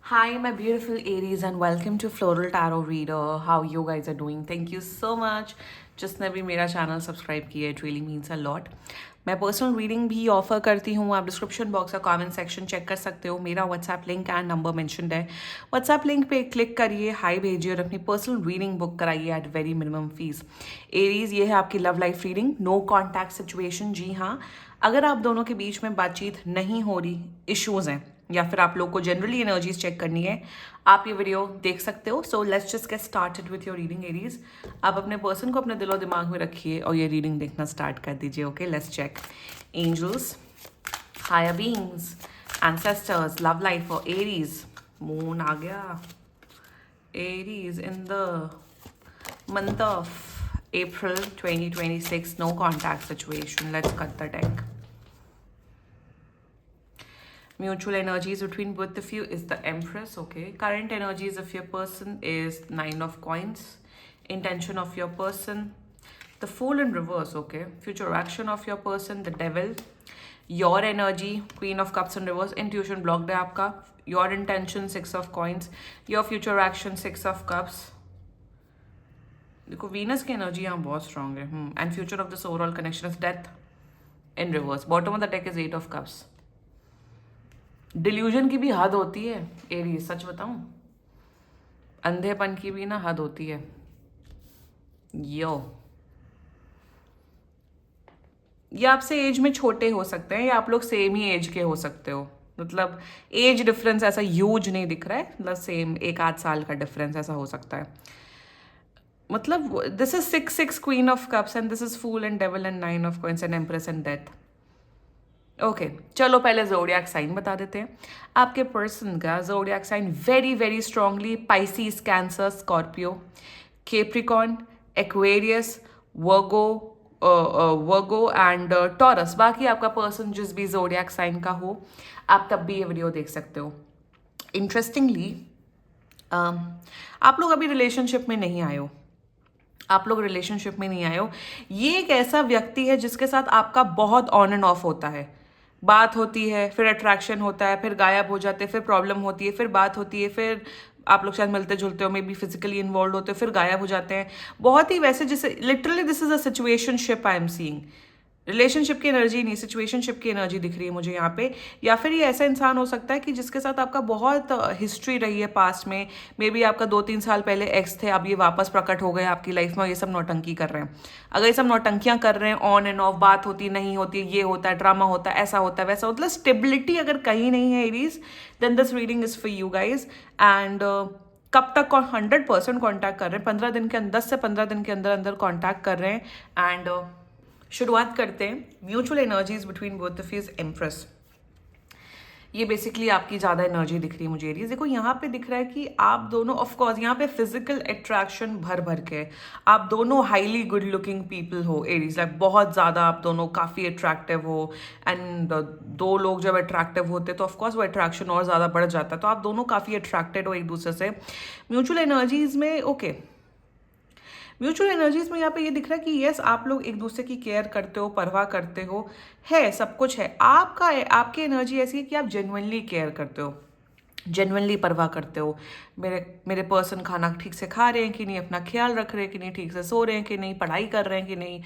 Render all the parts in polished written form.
Hi, my beautiful Aries, and welcome to Floral Tarot Reader. How you guys are doing? Thank you so much. जिसने भी मेरा channel subscribe किया, it really means a lot. मैं personal reading भी offer करती हूँ. आप description box और कमेंट सेक्शन चेक कर सकते हो. मेरा WhatsApp link and number mentioned है. व्हाट्सएप लिंक पे क्लिक करिए, हाई भेजिए और अपनी पर्सनल रीडिंग बुक कराइए at very minimum fees. Aries, ये है आपकी love life reading. No contact situation. जी हाँ, अगर आप दोनों के बीच में बातचीत नहीं हो रही, इश्यूज हैं, या फिर आप लोग को जनरली एनर्जीज चेक करनी है, आप ये वीडियो देख सकते हो. So let's just get started with your reading Aries. आप अपने पर्सन को अपने दिलो दिमाग में रखिए और ये रीडिंग देखना स्टार्ट कर दीजिए. Okay, let's check. Angels, higher beings, ancestors, love life for Aries. Moon आ गया. Aries in the month of April 2026, no contact situation. Let's cut the deck. Mutual energies between both of you is the Empress. Okay, current energies of your person is Nine of Coins. Intention of your person, the Fool in reverse. Okay, future action of your person, the Devil. Your energy, Queen of Cups in reverse. Intuition blocked है आपका. Your intention, Six of Coins. Your future action, Six of Cups. देखो, Venus की energy यहाँ बहुत strong है. And future of this overall connection is death in reverse. Bottom of the deck is 8 of cups. Delusion की भी हद होती है एरीज, सच बताऊं, अंधेपन की भी ना हद होती है. यो, ये आपसे एज में छोटे हो सकते हैं या आप लोग सेम ही एज के हो सकते हो. मतलब एज डिफरेंस ऐसा ह्यूज नहीं दिख रहा है. मतलब सेम 1 आध साल का डिफरेंस ऐसा हो सकता है. मतलब this is 6 queen of cups and this is fool and devil and 9 of coins and empress and death. Okay, चलो पहले जोडियाक साइन बता देते हैं. आपके पर्सन का zodiac sign very very strongly Pisces, Cancer, Scorpio, Capricorn, Aquarius, Virgo, Virgo and Taurus. बाकी आपका person जिस भी जोडियाक साइन का हो, आप तब भी ये वीडियो देख सकते हो. इंटरेस्टिंगली, आप लोग अभी रिलेशनशिप में नहीं आए हो. आप लोग रिलेशनशिप में नहीं आए हो. ये एक ऐसा व्यक्ति है जिसके साथ आपका बहुत ऑन एंड ऑफ होता है. बात होती है, फिर अट्रैक्शन होता है, फिर गायब हो जाते हैं, फिर प्रॉब्लम होती है, फिर बात होती है, फिर आप लोग शायद मिलते जुलते हो, मे बी फिजिकली इन्वॉल्व होते हो, फिर गायब हो जाते हैं. बहुत ही वैसे जैसे literally this is a situationship I am seeing. Relationship की एनर्जी नहीं, सिचुएशनशिप की एनर्जी दिख रही है मुझे यहाँ पे. या फिर ये ऐसा इंसान हो सकता है कि जिसके साथ आपका बहुत हिस्ट्री रही है पास्ट में. मे बी आपका 2-3 साल पहले एक्स थे, अब ये वापस प्रकट हो गए आपकी लाइफ में. ये सब नौटंकी कर रहे हैं. अगर ये सब नौटंकियां कर रहे हैं, ऑन एंड ऑफ बात होती नहीं होती, ये होता है, ड्रामा होता है, ऐसा होता है, वैसा, मतलब स्टेबिलिटी अगर कहीं नहीं है Aries, then this reading is for you guys. And कब तक 100% कॉन्टैक्ट कर रहे हैं? 15 दिन के अंदर, 10 से 15 दिन के अंदर अंदर कॉन्टैक्ट कर रहे हैं. एंड शुरुआत करते हैं. Mutual energies between both of you is empress. ये बेसिकली आपकी ज़्यादा एनर्जी दिख रही है मुझे एरीज. देखो, यहाँ पे दिख रहा है कि आप दोनों, ऑफ कोर्स यहाँ पे फिजिकल अट्रैक्शन भर भर के, आप दोनों हाईली गुड लुकिंग पीपल हो एरीज. लाइक बहुत ज़्यादा आप दोनों काफ़ी अट्रैक्टिव हो. एंड दो लोग जब अट्रैक्टिव होते हैं तो ऑफकोर्स वो अट्रैक्शन और ज़्यादा बढ़ जाता है. तो आप दोनों काफ़ी अट्रैक्टेड हो एक दूसरे से. म्यूचुअल एनर्जीज में ओके, म्यूचुअल एनर्जीज में यहाँ पे ये दिख रहा है कि यस, आप लोग एक दूसरे की केयर करते हो, परवाह करते हो, है सब कुछ है. आपकी एनर्जी ऐसी है कि आप जेन्युइनली केयर करते हो, जेन्युइनली परवाह करते हो. मेरे पर्सन खाना ठीक से खा रहे हैं कि नहीं, अपना ख्याल रख रहे हैं कि नहीं, ठीक से सो रहे हैं कि नहीं, पढ़ाई कर रहे हैं कि नहीं,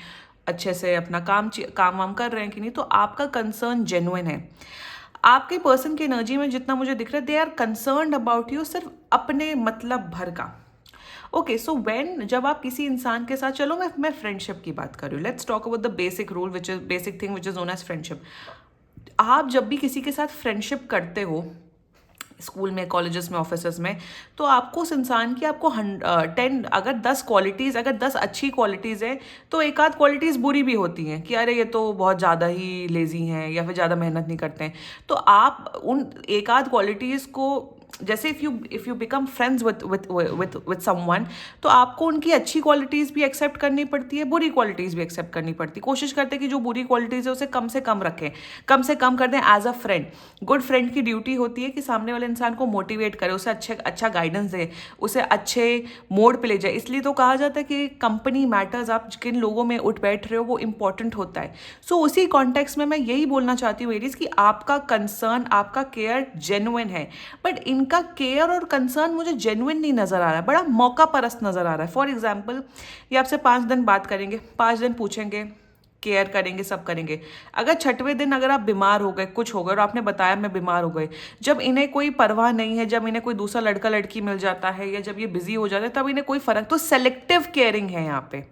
अच्छे से अपना काम वाम कर रहे हैं कि नहीं. तो आपका कंसर्न जेन्युइन है. आपके पर्सन की एनर्जी में जितना मुझे दिख रहा है, they are concerned about you, सिर्फ अपने मतलब भर का. ओके, सो व्हेन, जब आप किसी इंसान के साथ, चलो मैं फ्रेंडशिप की बात कर रही हूँ. Let's talk about the basic rule which is basic thing which is known as friendship. आप जब भी किसी के साथ फ्रेंडशिप करते हो, स्कूल में, कॉलेजेस में, ऑफिसेस में, तो आपको उस इंसान की, आपको 10, अगर 10 क्वालिटीज़, अगर 10 अच्छी क्वालिटीज़ हैं, तो एक आध क्वालिटीज़ बुरी भी होती हैं कि अरे ये तो बहुत ज़्यादा ही लेज़ी हैं या फिर ज़्यादा मेहनत नहीं करते हैं. तो आप उन एक आध क्वालिटीज़ को, जैसे if you become friends with someone, तो आपको उनकी अच्छी क्वालिटीज़ भी एक्सेप्ट करनी पड़ती है, बुरी क्वालिटीज़ भी एक्सेप्ट करनी पड़ती है. कोशिश करते हैं कि जो बुरी क्वालिटीज़ है उसे कम से कम रखें, कम से कम कर दें. As a friend, good friend की ड्यूटी होती है कि सामने वाले इंसान को मोटिवेट करे, उसे अच्छा गाइडेंस दे, उसे अच्छे मोड पे ले जाए. इसलिए तो कहा जाता है कि कंपनी मैटर्स. आप किन लोगों में उठ बैठ रहे हो वो इंपॉर्टेंट होता है. सो उसी कॉन्टेक्स्ट में मैं यही बोलना चाहती हूँ एरीज, कि आपका कंसर्न, आपका केयर जेन्युइन है, बट इन इनका केयर और कंसर्न मुझे जेन्युइन नहीं नज़र आ रहा है, बड़ा मौका परस्त नज़र आ रहा है। फॉर एग्जाम्पल, ये आपसे 5 दिन बात करेंगे, 5 दिन पूछेंगे, केयर करेंगे, सब करेंगे। अगर 6वें दिन अगर आप बीमार हो गए, कुछ हो गए और आपने बताया मैं बीमार हो गए, जब इन्हें कोई परवाह नहीं है, जब इन्हें कोई दूसरा लड़का लड़की मिल जाता है या जब ये बिजी हो जाते हैं, तब इन्हें कोई फर्क, तो सेलेक्टिव केयरिंग है यहाँ पे।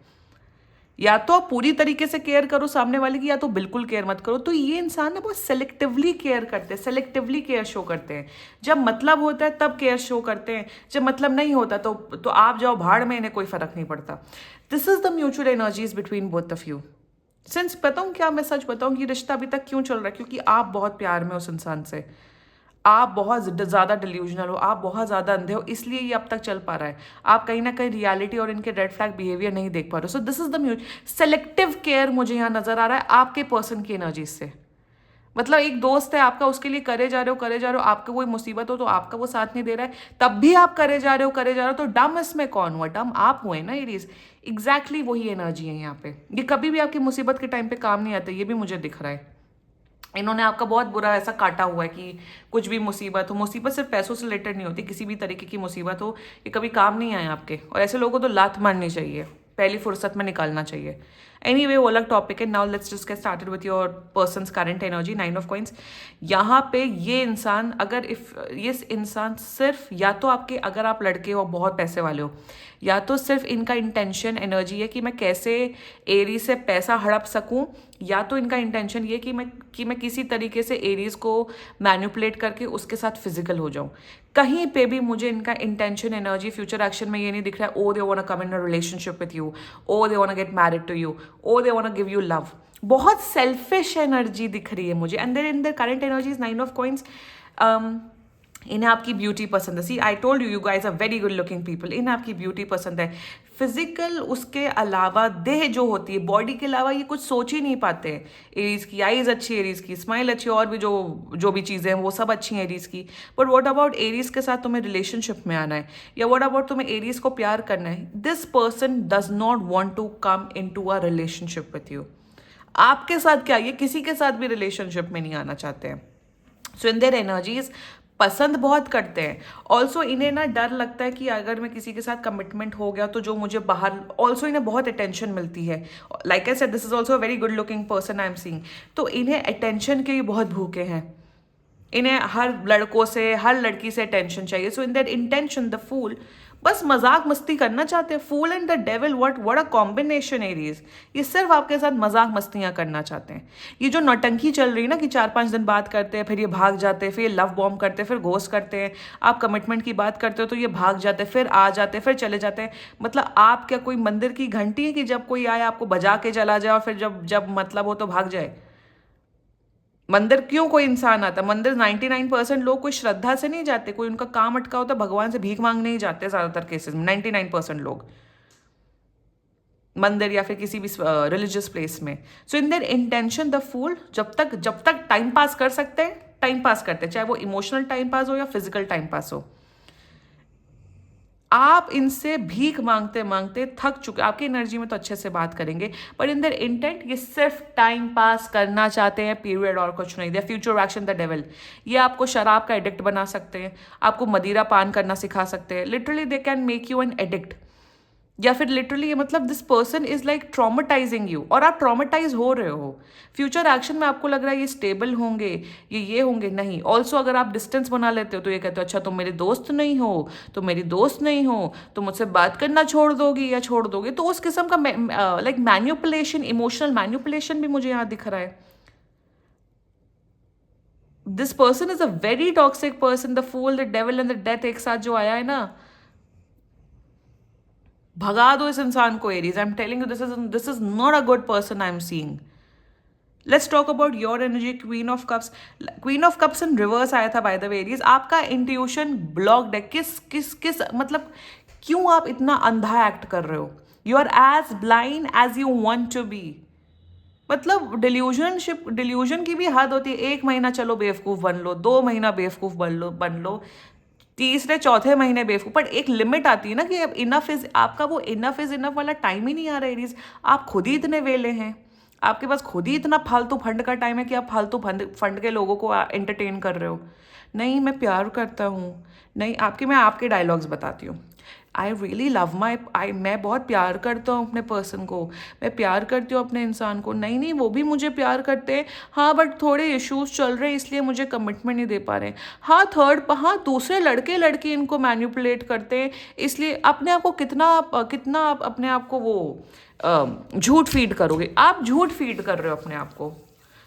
या तो आप पूरी तरीके से केयर करो सामने वाले की, या तो बिल्कुल केयर मत करो। तो ये इंसान ना बहुत सेलेक्टिवली केयर करते हैं, सेलेक्टिवली केयर शो करते हैं। जब मतलब होता है तब केयर शो करते हैं, जब मतलब नहीं होता तो आप जाओ भाड़ में, इन्हें कोई फर्क नहीं पड़ता। This is the mutual energies between both of you. Since बताऊँ क्या, मैं सच बताऊँ कि रिश्ता अभी तक क्यों चल रहा है, क्योंकि आप बहुत प्यार में उस इंसान से, आप बहुत ज़्यादा डिल्यूजनल हो, आप बहुत ज़्यादा अंधे हो, इसलिए ये अब तक चल पा रहा है। आप कहीं ना कहीं रियलिटी और इनके रेड फ्लैग बिहेवियर नहीं देख पा रहे हो। So this is the selective care मुझे यहाँ नजर आ रहा है आपके पर्सन की एनर्जी से। मतलब एक दोस्त है आपका, उसके लिए करे जा रहे हो, आपको कोई मुसीबत हो तो आपका वो साथ नहीं दे रहा है, तब भी आप करे जा रहे हो, तो डम इसमें कौन हुआ? डम आप हुए ना एरीज। एग्जैक्टली वही एनर्जी है यहाँ पे। ये कभी भी आपकी मुसीबत के टाइम पे काम नहीं आते, ये भी मुझे दिख रहा है। इन्होंने आपका बहुत बुरा ऐसा काटा हुआ है कि कुछ भी मुसीबत हो, मुसीबत सिर्फ पैसों से रिलेटेड नहीं होती, किसी भी तरीके की मुसीबत हो, ये कभी काम नहीं आए आपके। और ऐसे लोगों को तो लात मारनी चाहिए, पहली फुर्सत में निकालना चाहिए। एनीवे, वो अलग टॉपिक है। Now let's just get started with your persons current energy. 9 of coins. यहाँ पे ये इंसान, अगर ये इंसान सिर्फ या तो आपके, अगर आप लड़के हो बहुत पैसे वाले हो, या तो सिर्फ इनका इंटेंशन एनर्जी है कि मैं कैसे एरीज से पैसा हड़प सकूं, या तो इनका इंटेंशन ये कि मैं किसी तरीके से एरीज को मैनिपुलेट करके उसके साथ फिजिकल हो जाऊं। कहीं पे भी मुझे इनका इंटेंशन एनर्जी फ्यूचर एक्शन में ये नहीं दिख रहा है oh they want to come in a relationship with you, oh they want to get married to you, oh they want to give you love. बहुत सेल्फिश एनर्जी दिख रही है मुझे। And there in the current energy is 9 of coins. इन्हें आपकी beauty पसंद है। See I told you, you guys are very good looking people. इन्हें आपकी ब्यूटी पसंद है। फिजिकल, उसके अलावा देह जो होती है, बॉडी के अलावा ये कुछ सोच ही नहीं पाते हैं। एरीज की आईज अच्छी है, एरीज की स्माइल अच्छी है, और भी जो भी चीज़ें हैं वो सब अच्छी हैं एरीज की। बट व्हाट अबाउट एरीज के साथ तुम्हें रिलेशनशिप में आना है, या व्हाट अबाउट तुम्हें एरीज को प्यार करना है, this person does not want to come in to a relationship with you. आपके साथ क्या, ये किसी के साथ भी रिलेशनशिप में नहीं आना चाहते हैं। सो इन देयर एनर्जीज पसंद बहुत करते हैं। ऑल्सो इन्हें ना डर लगता है कि अगर मैं किसी के साथ कमिटमेंट हो गया तो जो मुझे बाहर, ऑल्सो इन्हें बहुत अटेंशन मिलती है। Like I said, this is also a very good looking person I am seeing. तो इन्हें अटेंशन के भी बहुत भूखे हैं। इन्हें हर लड़कों से, हर लड़की से अटेंशन चाहिए। So in that intention the fool बस मजाक मस्ती करना चाहते हैं। Fool and the devil, what a combination Aries. ये सिर्फ आपके साथ मजाक मस्तियां करना चाहते हैं। ये जो नौटंकी चल रही है ना कि 4-5 दिन बात करते हैं, फिर ये भाग जाते हैं, फिर ये लव बॉम्ब करते हैं, फिर घोस्ट करते हैं। आप कमिटमेंट की बात करते हो तो ये भाग जाते हैं, फिर आ जाते हैं, फिर चले जाते हैं। मतलब आप क्या कोई मंदिर की घंटी है कि जब कोई आए आपको बजा के चला जाए और फिर जब जब मतलब हो तो भाग जाए? मंदिर क्यों कोई इंसान आता? मंदिर 99% लोग कोई श्रद्धा से नहीं जाते, कोई उनका काम अटका होता है, भगवान से भीख मांगने ही जाते ज्यादातर केसेस में। 99% लोग मंदिर या फिर किसी भी रिलीजियस प्लेस में। So in their intention the fool, जब तक टाइम पास कर सकते हैं टाइम पास करते हैं, चाहे वो इमोशनल टाइम पास हो या फिजिकल टाइम पास हो। आप इनसे भीख मांगते मांगते थक चुके। आपकी एनर्जी में तो अच्छे से बात करेंगे, पर इन देयर इंटेंट ये सिर्फ टाइम पास करना चाहते हैं, पीरियड, और कुछ नहीं। Their future action the devil. ये आपको शराब का एडिक्ट बना सकते हैं, आपको मदिरा पान करना सिखा सकते हैं। Literally they can make you an addict. या फिर लिटरली मतलब this person is like traumatising you, और आप ट्रॉमेटाइज हो रहे हो। फ्यूचर एक्शन में आपको लग रहा है ये स्टेबल होंगे, ये होंगे, नहीं। ऑल्सो अगर आप डिस्टेंस बना लेते हो तो ये कहते हो अच्छा तुम मेरे दोस्त नहीं हो, तुम मेरी दोस्त नहीं हो, तो मुझसे बात करना छोड़ दोगी या छोड़ दोगे। तो उस किस्म का लाइक मैन्युपुलेशन, इमोशनल मैन्युपुलेशन भी मुझे यहाँ दिख रहा है। This person is a very toxic person. The fool, the devil and the death एक साथ जो आया है ना, भगा दो इस इंसान को Aries. I am telling you, this is not a good person I am seeing. Let's talk about your energy. Queen of cups. Queen of cups in reverse आया था बाय द वे एरीज। आपका intuition blocked है। किस मतलब क्यों आप इतना अंधा एक्ट कर रहे हो? You are as blind as you want to be. मतलब डिल्यूजन की भी हद होती है। 1 महीना चलो बेवकूफ बन लो, 2 महीना बेवकूफ बन लो, तीसरे चौथे महीने बेवकूफ, पर एक लिमिट आती है ना कि अब इनफ इज, आपका वो इनफ इज इनफ वाला टाइम ही नहीं आ रहा एरीज। आप खुद ही इतने वेले हैं, आपके पास खुद ही इतना फालतू फंड का टाइम है कि आप फालतू फंड के लोगों को एंटरटेन कर रहे हो। नहीं, मैं प्यार करता हूँ, नहीं, मैं आपके डायलॉग्स बताती हूँ। आई रियली लव मैं बहुत प्यार करता हूँ अपने पर्सन को, मैं प्यार करती हूँ अपने इंसान को। नहीं नहीं, वो भी मुझे प्यार करते हैं, हाँ, बट थोड़े इश्यूज चल रहे हैं इसलिए मुझे कमिटमेंट नहीं दे पा रहे हैं। हाँ, दूसरे लड़के लड़की इनको मैनिपुलेट करते हैं, इसलिए अपने आप को कितना आप अपने आप को वो झूठ फीड करोगे। आप झूठ फीड कर रहे हो अपने आप को,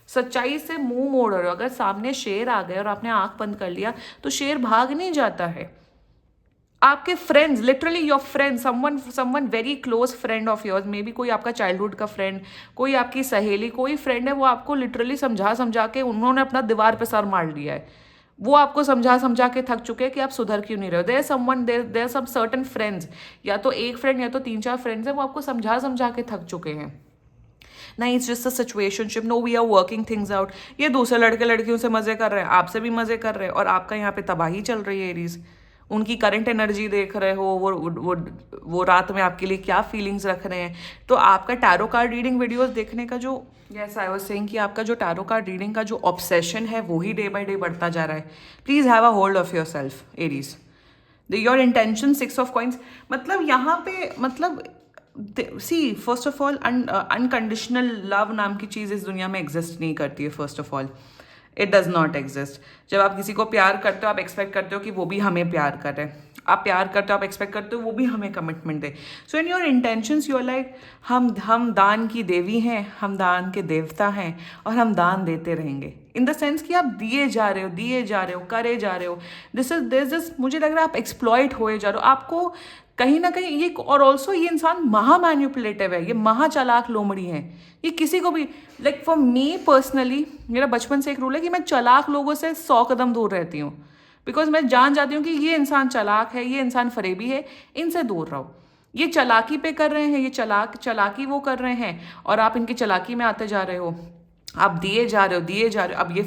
सच्चाई से मुंह मोड़ रहे हो। अगर सामने शेर आ गए और आपने आंख बंद कर लिया तो शेर भाग नहीं जाता है। आपके friends, literally your friend, someone very close friend of yours, may be कोई आपका चाइल्डहुड का फ्रेंड, कोई आपकी सहेली, कोई फ्रेंड है, वो आपको लिटरली समझा समझा के उन्होंने अपना दीवार पे सर मार लिया है। वो आपको समझा समझा के थक चुके हैं कि आप सुधर क्यों नहीं रहे हो। देयर सम सर्टन फ्रेंड्स, या तो एक फ्रेंड या तो 3-4 फ्रेंड्स हैं, वो आपको समझा समझा के थक चुके हैं। नहीं, it's just a situationship, no we are working things out. ये दूसरे लड़के लड़कियों से मजे कर रहे हैं, आपसे भी मजे कर रहे हैं, और आपका यहाँ पे तबाही चल रही है एरीज। उनकी करंट एनर्जी देख रहे हो, वो रात में आपके लिए क्या फीलिंग्स रख रहे हैं। तो आपका टैरो कार्ड रीडिंग वीडियोस देखने का जो, यस आई वाज सेइंग कि आपका जो टैरो कार्ड रीडिंग का जो ऑब्सेशन है वो ही डे बाय डे बढ़ता जा रहा है। Please have a hold of yourself Aries. Your intention 6 of coins, मतलब यहाँ पे, मतलब see, first of all unconditional love नाम की चीज़ इस दुनिया में एग्जिस्ट नहीं करती है। First of all it does not exist. जब आप किसी को प्यार करते हो, आप एक्सपेक्ट करते हो कि वो भी हमें प्यार करे। आप प्यार करते हो, आप एक्सपेक्ट करते हो वो भी हमें कमिटमेंट दे। So in your intentions you are like, हम दान की देवी हैं, हम दान के देवता हैं, और हम दान देते रहेंगे। इन द सेंस कि आप दिए जा रहे हो, करे जा रहे हो। दिस मुझे लग रहा है आप एक्सप्लॉइट होए जा रहे हो। आपको कहीं ना कहीं ये, और ऑल्सो ये इंसान महा मैन्युपुलेटिव है, ये महा चालाक लोमड़ी है। ये किसी को भी, लाइक फॉर मी पर्सनली, मेरा बचपन से एक रूल है कि मैं चालाक लोगों से 100 कदम दूर रहती हूँ। बिकॉज मैं जान जाती हूँ कि ये इंसान चालाक है, ये इंसान फरेबी है, इनसे दूर रहो। ये चालाकी पे कर रहे हैं, ये चालाकी वो कर रहे हैं, और आप इनकी चालाकी में आते जा रहे हो। आप दिए जा रहे हो। अब ये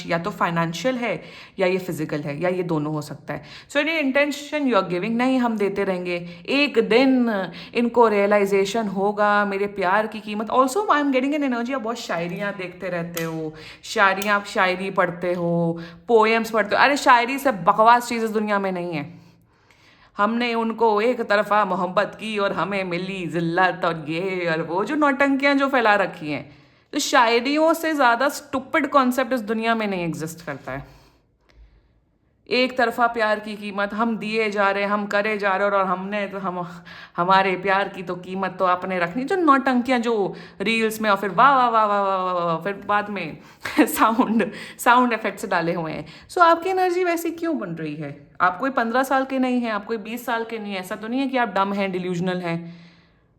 या तो फाइनेंशियल है, या ये फिजिकल है, या ये दोनों हो सकता है। सो इन इंटेंशन यू आर गिविंग, नहीं हम देते रहेंगे, एक दिन इनको रियलाइजेशन होगा मेरे प्यार की कीमत। Also I am getting an energy, आप बहुत शायरियाँ देखते रहते हो, आप शायरी पढ़ते हो, पोएम्स पढ़ते हो। अरे शायरी से बकवास चीज़ इस दुनिया में नहीं है। हमने उनको एक तरफा मोहब्बत की और हमें मिली जिल्लत, और ये और वो जो नौटंकियाँ जो फैला रखी हैं। तो शायरियों से ज़्यादा स्टुपिड कॉन्सेप्ट इस दुनिया में नहीं एग्जिस्ट करता है। एक तरफा प्यार की कीमत, हम दिए जा रहे हैं, हम करे जा रहे हैं, और हमने तो हमारे प्यार की तो कीमत तो आपने रखनी। जो नौटंकियाँ जो रील्स में, और फिर वाह वाह वाह वाह वाह वाह वाह, फिर बाद में साउंड इफेक्ट्स डाले हुए हैं। सो आपकी एनर्जी वैसी क्यों बन रही है? आप कोई 15 साल के नहीं हैं, आप कोई 20 साल के नहीं है। ऐसा तो नहीं है कि आप डम हैं, डिल्यूजनल हैं।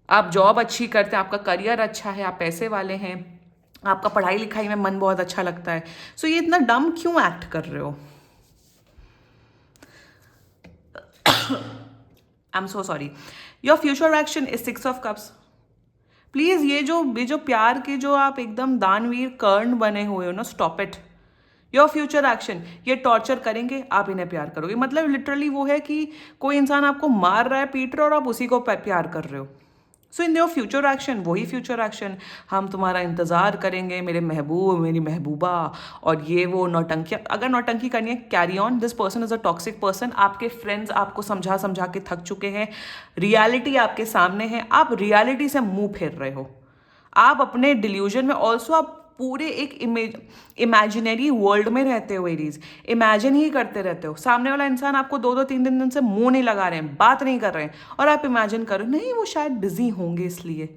आप जॉब अच्छी करते हैं, आपका करियर अच्छा है, आप पैसे वाले हैं, आपका पढ़ाई लिखाई में मन बहुत अच्छा लगता है। सो ये इतना डम क्यों एक्ट कर रहे हो? I am so sorry. Your future action is 6 of cups. Please ये जो प्यार के जो आप एकदम दानवीर कर्ण बने हुए हो ना, stop it. Your future action, ये टॉर्चर करेंगे, आप इन्हें प्यार करोगे। मतलब लिटरली वो है कि कोई इंसान आपको मार रहा है, पीट रहा है, और आप उसी को प्यार कर रहे हो। सो इन योर फ्यूचर एक्शन, वही फ्यूचर एक्शन, हम तुम्हारा इंतजार करेंगे मेरे महबूब, मेरी महबूबा, और ये वो नौटंकी। अगर नौटंकी करनी है, carry on. This person is a toxic person. आपके फ्रेंड्स आपको समझा समझा के थक चुके हैं। रियलिटी आपके सामने है, आप रियलिटी से मुंह फेर रहे हो। आप अपने डिल्यूजन में, ऑल्सो आप पूरे एक इमेजिनरी वर्ल्ड में रहते हो एरीज। इमेजिन ही करते रहते हो। सामने वाला इंसान आपको 2-3 दिन से मुंह नहीं लगा रहे हैं, बात नहीं कर रहे हैं, और आप इमेजिन करो नहीं वो शायद बिजी होंगे इसलिए।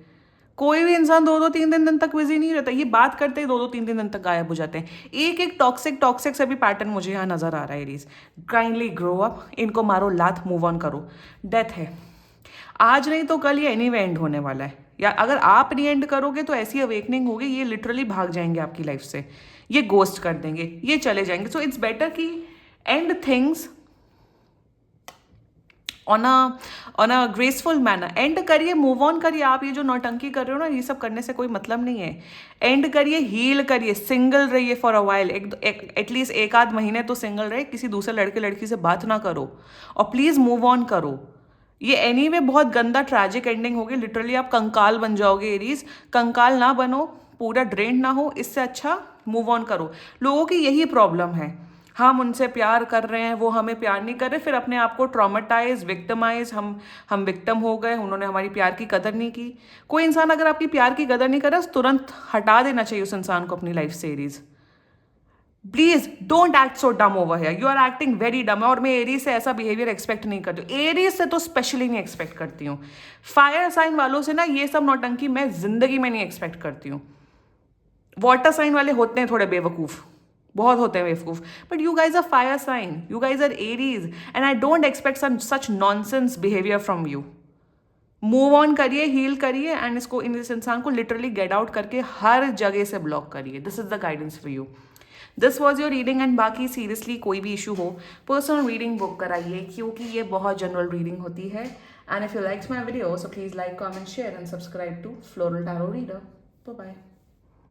कोई भी इंसान 2-3 दिन तक बिजी नहीं रहता। ये बात करते ही 2-3 दिन तक गायब हो जाते हैं। एक टॉक्सिक से भी पैटर्न मुझे यहाँ नजर आ रहा है एरीज। काइंडली ग्रो अप, इनको मारो लात, मूव ऑन करो। डेथ है, आज नहीं तो कल ये एनीवे एंड होने वाला है। या अगर आप नहीं एंड करोगे तो ऐसी अवेकनिंग होगी, ये लिटरली भाग जाएंगे आपकी लाइफ से, ये गोस्ट कर देंगे, ये चले जाएंगे। सो इट्स बेटर कि and things on a graceful manner. And करिए, मूव ऑन करिए। आप ये जो नौटंकी कर रहे हो ना, ये सब करने से कोई मतलब नहीं है। एंड करिए, हील करिए, सिंगल रहिए फॉर अ वाइल। एटलीस्ट 1-8 महीने तो सिंगल रहे, किसी दूसरे लड़के लड़की से बात ना करो, और प्लीज मूव ऑन करो। ये एनीवे बहुत गंदा ट्रैजिक एंडिंग होगी। लिटरली आप कंकाल बन जाओगे एरीज। कंकाल ना बनो, पूरा ड्रेन ना हो, इससे अच्छा मूव ऑन करो। लोगों की यही प्रॉब्लम है, हम उनसे प्यार कर रहे हैं, वो हमें प्यार नहीं कर रहे, फिर अपने आप को ट्रॉमेटाइज, विक्टिमाइज, हम विक्टिम हो गए, उन्होंने हमारी प्यार की कदर नहीं की। कोई इंसान अगर आपकी प्यार की कदर नहीं कर रहा, तुरंत हटा देना चाहिए उस इंसान को अपनी लाइफ से Aries. Please don't act so dumb over here, you are acting very dumb. और मैं एरीज से ऐसा बिहेवियर एक्सपेक्ट नहीं करती हूँ, एरीज से तो स्पेशली नहीं एक्सपेक्ट करती हूँ। फायर साइन वालों से ना ये सब नौटंकी मैं जिंदगी में नहीं एक्सपेक्ट करती हूँ। वाटर साइन वाले होते हैं थोड़े बेवकूफ, बहुत होते हैं बेवकूफ, but you guys are fire sign, you guys are Aries, and I don't expect such nonsense behaviour from you. Move on करिए, हील करिए, एंड इस इंसान को लिटरली गेट आउट करके हर जगह से ब्लॉक करिए। This is the guidance for you. This was your reading, and बाकी सीरियसली कोई भी इशू हो, पर्सनल रीडिंग बुक कराइए, क्योंकि ये बहुत जनरल रीडिंग होती है। And if you likes my video, so please like, comment, share and subscribe to floral tarot reader. Bye bye.